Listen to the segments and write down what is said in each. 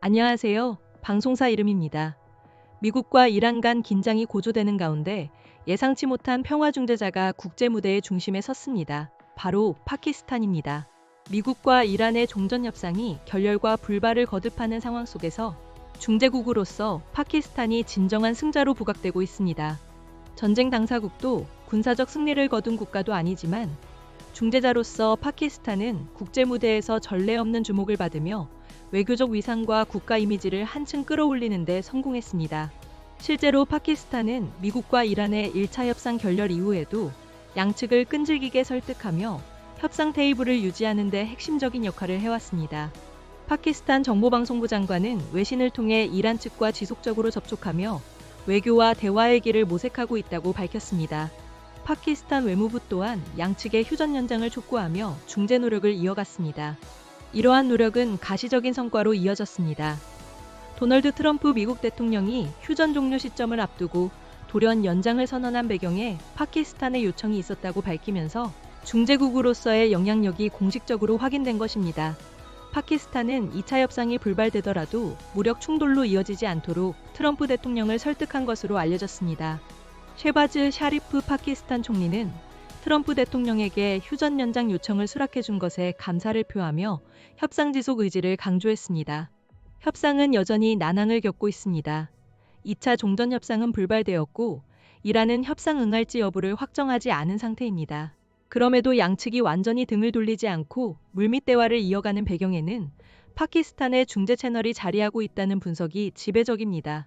안녕하세요. 방송사 이름입니다. 미국과 이란 간 긴장이 고조되는 가운데 예상치 못한 평화 중재자가 국제 무대의 중심에 섰습니다. 바로 파키스탄입니다. 미국과 이란의 종전 협상이 결렬과 불발을 거듭하는 상황 속에서 중재국으로서 파키스탄이 진정한 승자로 부각되고 있습니다. 전쟁 당사국도 군사적 승리를 거둔 국가도 아니지만 중재자로서 파키스탄은 국제 무대에서 전례 없는 주목을 받으며 외교적 위상과 국가 이미지를 한층 끌어올리는 데 성공했습니다. 실제로 파키스탄은 미국과 이란의 1차 협상 결렬 이후에도 양측을 끈질기게 설득하며 협상 테이블을 유지하는 데 핵심적인 역할을 해왔습니다. 파키스탄 정보방송부 장관은 외신을 통해 이란 측과 지속적으로 접촉하며 외교와 대화의 길을 모색하고 있다고 밝혔습니다. 파키스탄 외무부 또한 양측의 휴전 연장을 촉구하며 중재 노력을 이어갔습니다. 이러한 노력은 가시적인 성과로 이어졌습니다. 도널드 트럼프 미국 대통령이 휴전 종료 시점을 앞두고 돌연 연장을 선언한 배경에 파키스탄의 요청이 있었다고 밝히면서 중재국으로서의 영향력이 공식적으로 확인된 것입니다. 파키스탄은 2차 협상이 불발되더라도 무력 충돌로 이어지지 않도록 트럼프 대통령을 설득한 것으로 알려졌습니다. 쉐바즈 샤리프 파키스탄 총리는 트럼프 대통령에게 휴전 연장 요청을 수락해준 것에 감사를 표하며 협상 지속 의지를 강조했습니다. 협상은 여전히 난항을 겪고 있습니다. 2차 종전 협상은 불발되었고 이란은 협상 응할지 여부를 확정하지 않은 상태입니다. 그럼에도 양측이 완전히 등을 돌리지 않고 물밑 대화를 이어가는 배경에는 파키스탄의 중재 채널이 자리하고 있다는 분석이 지배적입니다.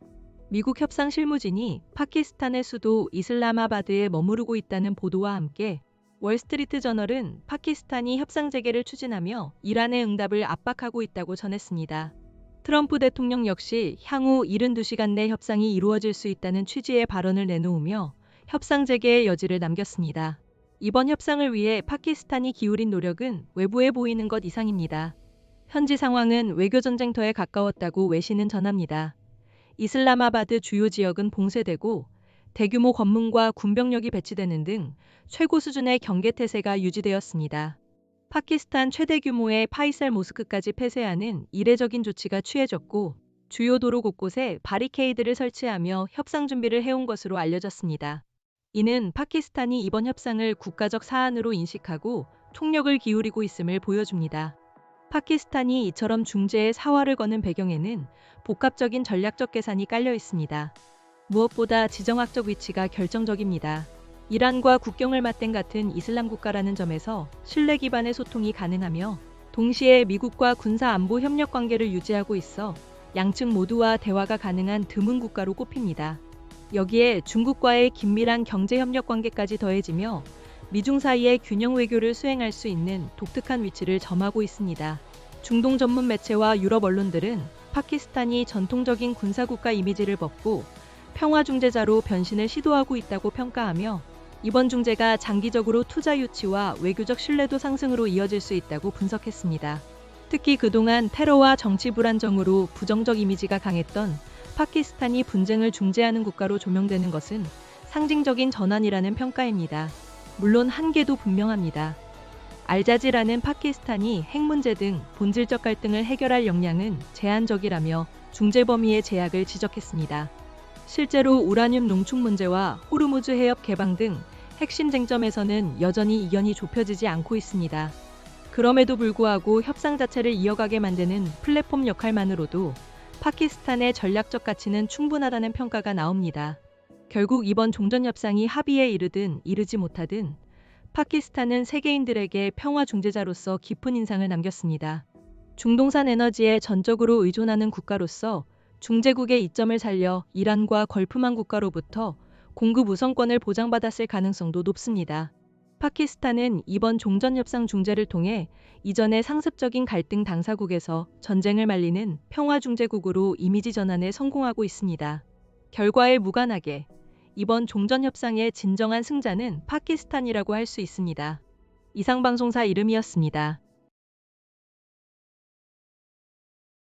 미국 협상 실무진이 파키스탄의 수도 이슬라마바드에 머무르고 있다는 보도와 함께 월스트리트 저널은 파키스탄이 협상 재개를 추진하며 이란의 응답을 압박하고 있다고 전했습니다. 트럼프 대통령 역시 향후 72시간 내 협상이 이루어질 수 있다는 취지의 발언을 내놓으며 협상 재개의 여지를 남겼습니다. 이번 협상을 위해 파키스탄이 기울인 노력은 외부에 보이는 것 이상입니다. 현지 상황은 외교 전쟁터에 가까웠다고 외신은 전합니다. 이슬라마바드 주요 지역은 봉쇄되고 대규모 검문과 군병력이 배치되는 등 최고 수준의 경계태세가 유지되었습니다. 파키스탄 최대 규모의 파이살 모스크까지 폐쇄하는 이례적인 조치가 취해졌고 주요 도로 곳곳에 바리케이드를 설치하며 협상 준비를 해온 것으로 알려졌습니다. 이는 파키스탄이 이번 협상을 국가적 사안으로 인식하고 총력을 기울이고 있음을 보여줍니다. 파키스탄이 이처럼 중재에 사활을 거는 배경에는 복합적인 전략적 계산이 깔려 있습니다. 무엇보다 지정학적 위치가 결정적입니다. 이란과 국경을 맞댄 같은 이슬람 국가라는 점에서 신뢰 기반의 소통이 가능하며 동시에 미국과 군사 안보 협력 관계를 유지하고 있어 양측 모두와 대화가 가능한 드문 국가로 꼽힙니다. 여기에 중국과의 긴밀한 경제 협력 관계까지 더해지며 미중 사이의 균형 외교를 수행할 수 있는 독특한 위치를 점하고 있습니다. 중동 전문 매체와 유럽 언론들은 파키스탄이 전통적인 군사국가 이미지를 벗고 평화 중재자로 변신을 시도하고 있다고 평가하며 이번 중재가 장기적으로 투자 유치와 외교적 신뢰도 상승으로 이어질 수 있다고 분석했습니다. 특히 그동안 테러와 정치 불안정으로 부정적 이미지가 강했던 파키스탄이 분쟁을 중재하는 국가로 조명되는 것은 상징적인 전환이라는 평가입니다. 물론 한계도 분명합니다. 알자지라는 파키스탄이 핵 문제 등 본질적 갈등을 해결할 역량은 제한적이라며 중재 범위의 제약을 지적했습니다. 실제로 우라늄 농축 문제와 호르무즈 해협 개방 등 핵심 쟁점에서는 여전히 이견이 좁혀지지 않고 있습니다. 그럼에도 불구하고 협상 자체를 이어가게 만드는 플랫폼 역할만으로도 파키스탄의 전략적 가치는 충분하다는 평가가 나옵니다. 결국 이번 종전 협상이 합의에 이르든 이르지 못하든 파키스탄은 세계인들에게 평화 중재자로서 깊은 인상을 남겼습니다. 중동산 에너지에 전적으로 의존하는 국가로서 중재국의 이점을 살려 이란과 걸프만 국가로부터 공급 우선권을 보장받았을 가능성도 높습니다. 파키스탄은 이번 종전 협상 중재를 통해 이전의 상습적인 갈등 당사국에서 전쟁을 말리는 평화 중재국으로 이미지 전환에 성공하고 있습니다. 결과에 무관하게 이번 종전 협상의 진정한 승자는 파키스탄이라고 할 수 있습니다. 이상 방송사 이름이었습니다.